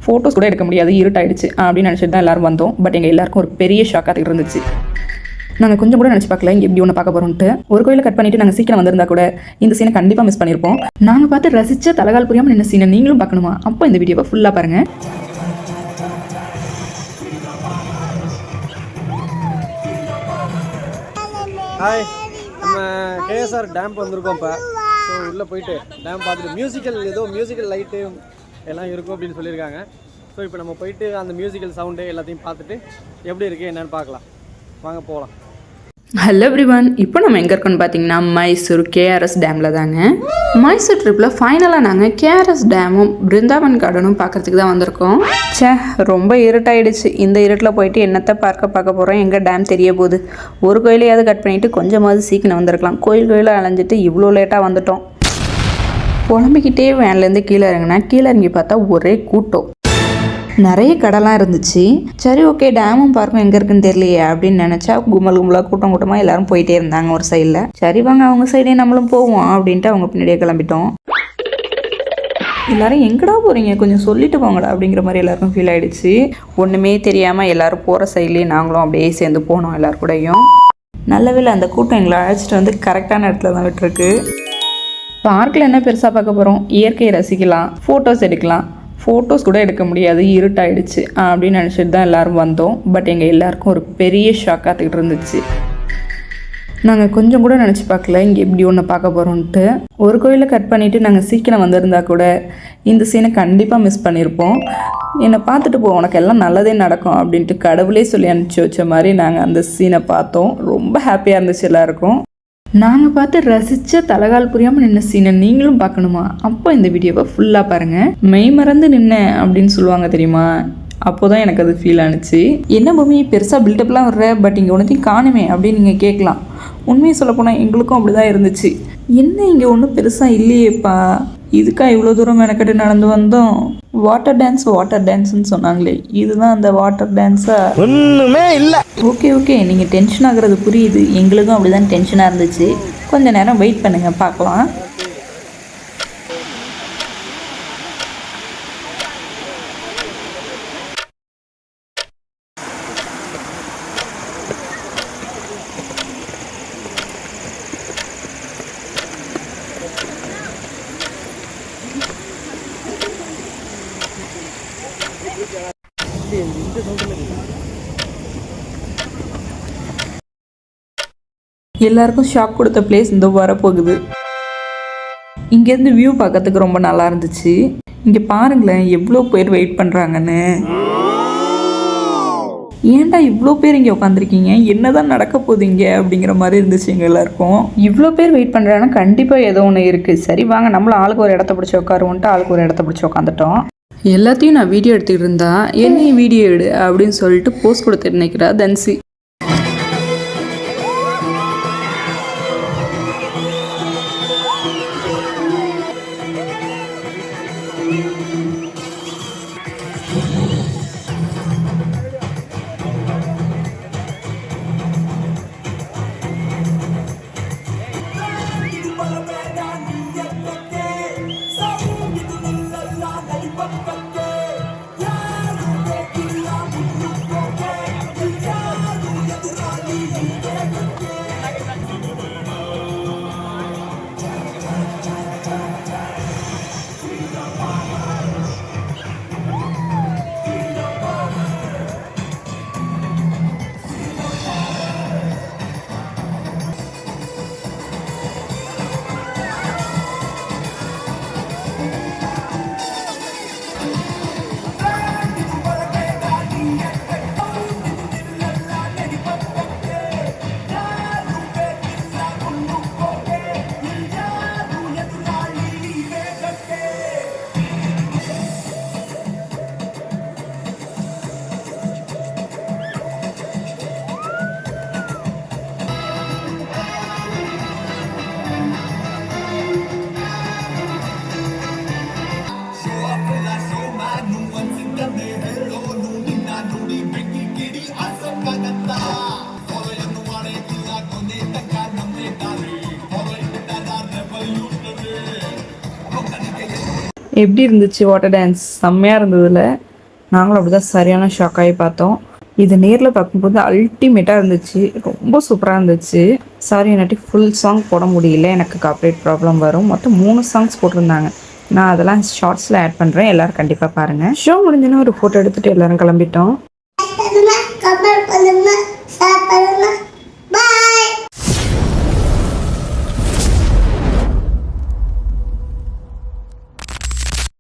Photos கூட எடுக்க முடியாது, இருட்டாயிடுச்சு அப்படின்னு நினச்சிட்டு தான் எல்லோரும் வந்தோம். பட் எங்கள் எல்லாருக்கும் ஒரு பெரிய ஷாக்காக இருந்துச்சு. நாங்கள் கொஞ்சம் கூட நினச்சி பார்க்கல இங்கே எப்படி ஒன்று பார்க்க போகிறோன்ட்டு. ஒரு கோயிலை கட் பண்ணிவிட்டு நாங்கள் சீக்கிரம் வந்திருந்தா கூட இந்த சீனை கண்டிப்பாக மிஸ் பண்ணியிருப்போம். நாங்கள் பார்த்து ரசித்த தலகால் புரியாமல் நின்ன சீனை நீங்களும் பார்க்கணுமா? அப்போ இந்த வீடியோவை ஃபுல்லாக பாருங்கள். ஹாய், நம்ம கேஎஸ்ஆர் டேம் வந்திருக்கோம். இப்போ ஸோ உள்ளே போயிட்டு டேம் பார்த்துட்டு மியூசிக்கல் லைட்டு எல்லாம் இருக்கும் அப்படின்னு சொல்லியிருக்காங்க. ஸோ இப்போ நம்ம போயிட்டு அந்த மியூசிக்கல் சவுண்டு எல்லாத்தையும் பார்த்துட்டு எப்படி இருக்குது என்னென்னு பார்க்கலாம். வாங்க போகலாம். ஹலோ எவ்ரிவன், இப்போ நம்ம எங்கே இருக்கோன்னு பார்த்தீங்கன்னா மைசூர் கேஆர்எஸ் டேமில் தாங்க. மைசூர் ட்ரிப்பில் ஃபைனலாக நாங்கள் கேஆர்எஸ் டேமும் பிருந்தாவன் கார்டனும் பார்க்குறதுக்கு தான் வந்திருக்கோம். ரொம்ப இருட்டாயிடுச்சு. இந்த இருட்டில் போயிட்டு என்னத்தை பார்க்க போகிறோம், எங்கே டேம் தெரிய போகுது. ஒரு கோயிலையாவது கட் பண்ணிவிட்டு கொஞ்சமாவது சீக்கிரம் வந்திருக்கலாம். கோயிலை அலைஞ்சிட்டு இவ்வளோ லேட்டாக வந்துட்டோம். புலம்பிக்கிட்டே வேன்லேருந்து கீழே இறங்கி பார்த்தா ஒரே கூட்டம், நிறைய கடைலாம் இருந்துச்சு. சரி ஓகே, டேமும் பார்க்கும் எங்கே இருக்குன்னு தெரியலையே அப்படின்னு நினச்சா கும்பலாக கூட்டமாக எல்லாரும் போயிட்டே இருந்தாங்க ஒரு சைடில். சரி வாங்க அவங்க சைடே நம்மளும் போவோம் அப்படின்ட்டு அவங்க பின்னாடியே கிளம்பிட்டோம். எல்லாரும் எங்கடா போகிறீங்க, கொஞ்சம் சொல்லிட்டு போங்கடா அப்படிங்கிற மாதிரி எல்லாருக்கும் ஃபீல் ஆகிடுச்சு. ஒன்றுமே தெரியாமல் எல்லோரும் போகிற சைட்லேயே நாங்களும் அப்படியே சேர்ந்து போனோம் எல்லாரு கூடயும். நல்லவேளை அந்த கூட்டம் எங்களை அழைச்சிட்டு வந்து கரெக்டான இடத்துல தான் விட்டுருக்கு. பார்க்கில் என்ன பெருசாக பார்க்க போகிறோம், இயற்கையை ரசிக்கலாம், ஃபோட்டோஸ் எடுக்கலாம். ஃபோட்டோஸ் கூட எடுக்க முடியாது, இருட்டாயிடுச்சு அப்படின்னு நினச்சிட்டு தான் எல்லோரும் வந்தோம். பட் எங்கள் எல்லாருக்கும் ஒரு பெரிய ஷாக்காக இருந்துச்சு. நாங்கள் கொஞ்சம் கூட நினச்சி பார்க்கல இங்கே எப்படி ஒன்று பார்க்க போகிறோன்ட்டு. ஒரு கோயிலை கட் பண்ணிவிட்டு நாங்கள் சீக்கிரம் வந்திருந்தா கூட இந்த சீனை கண்டிப்பாக மிஸ் பண்ணியிருப்போம். என்னை பார்த்துட்டு போ, உனக்கு எல்லாம் நல்லதே நடக்கும் அப்படின்ட்டு கடவுளே சொல்லி அனுப்பிச்சி வச்ச மாதிரி நாங்கள் அந்த சீனை பார்த்தோம். ரொம்ப ஹாப்பியாக இருந்துச்சு எல்லாருக்கும். நாங்கள் பார்த்து ரசித்த தலகால் புரியாமல் நின்ன சீனை நீங்களும் பார்க்கணுமா? அப்போ இந்த வீடியோவை ஃபுல்லாக பாருங்கள். மெய் மறந்து நின்னேன் அப்படின்னு சொல்லுவாங்க தெரியுமா, அப்போதான் எனக்கு அது ஃபீல் ஆனிச்சு. என்ன பூமி பெருசாக பில்டப்லாம் வர்ற, பட் இங்கே ஒன்றுத்தையும் காணுமே அப்படின்னு நீங்கள் கேட்கலாம். உண்மையை சொல்லப்போனால் எங்களுக்கும் அப்படி தான் இருந்துச்சு. என்ன இங்கே ஒன்றும் பெருசாக இல்லையேப்பா, இதுக்கா இவ்வளோ தூரம் மெனக்கட்டு நடந்து வந்தோம். வாட்டர் டான்ஸ்ன்னு சொன்னாங்களே, இதுதான் அந்த வாட்டர் டான்ஸா? ஒன்றுமே இல்லை. ஓகே நீங்கள் டென்ஷன் ஆகுறது புரியுது. எங்களுக்கும் அப்படி தான் டென்ஷனாக இருந்துச்சு. கொஞ்சம் நேரம் வெயிட் பண்ணுங்கள், பார்க்கலாம். எல்லாருக்கும் ஷாக் கொடுத்த பிளேஸ் இந்த வரப்போகுது. இங்கேருந்து வியூ பார்க்கறதுக்கு ரொம்ப நல்லா இருந்துச்சு. இங்கே பாருங்களேன் எவ்வளோ பேர் வெயிட் பண்ணுறாங்கன்னு. ஏன்டா இவ்வளோ பேர் இங்கே உட்காந்துருக்கீங்க, என்னதான் நடக்க போகுது இங்கே அப்படிங்கிற மாதிரி இருந்துச்சு எங்கள் எல்லாருக்கும். இவ்வளோ பேர் வெயிட் பண்ணுறாங்கன்னா கண்டிப்பாக ஏதோ ஒன்று இருக்குது. சரி வாங்க நம்மளும் ஆளுக்கு ஒரு இடத்த பிடிச்சி உட்காருவோன்ட்டு ஆளுக்கு ஒரு இடத்த பிடிச்சி உட்காந்துட்டோம். எல்லாத்தையும் நான் வீடியோ எடுத்துக்கிட்டு இருந்தா என்னையும் வீடியோ எடு அப்படின்னு சொல்லிட்டு போஸ்ட் கொடுத்துட்டு நிற்கிறா தன்சி. எப்படி இருந்துச்சு வாட்டர் டான்ஸ்? செம்மையாக இருந்ததுல. நாங்களும் அப்படி தான் சரியான ஷாக் ஆகி பார்த்தோம். இது நேரில் பார்க்கும்போது அல்டிமேட்டாக இருந்துச்சு, ரொம்ப சூப்பராக இருந்துச்சு. சாரி என்னாட்டி ஃபுல் சாங் போட முடியல, எனக்கு காப்பரேட் ப்ராப்ளம் வரும். மொத்தம் 3 சாங்ஸ் போட்டிருந்தாங்க. நான் அதெல்லாம் ஷார்ட்ஸில் ஆட் பண்ணுறேன், எல்லோரும் கண்டிப்பாக பாருங்கள். ஷோ முடிஞ்சோன்னா ஒரு ஃபோட்டோ எடுத்துகிட்டு எல்லோரும் கிளம்பிட்டோம். கமெண்ட் பண்ணுங்க.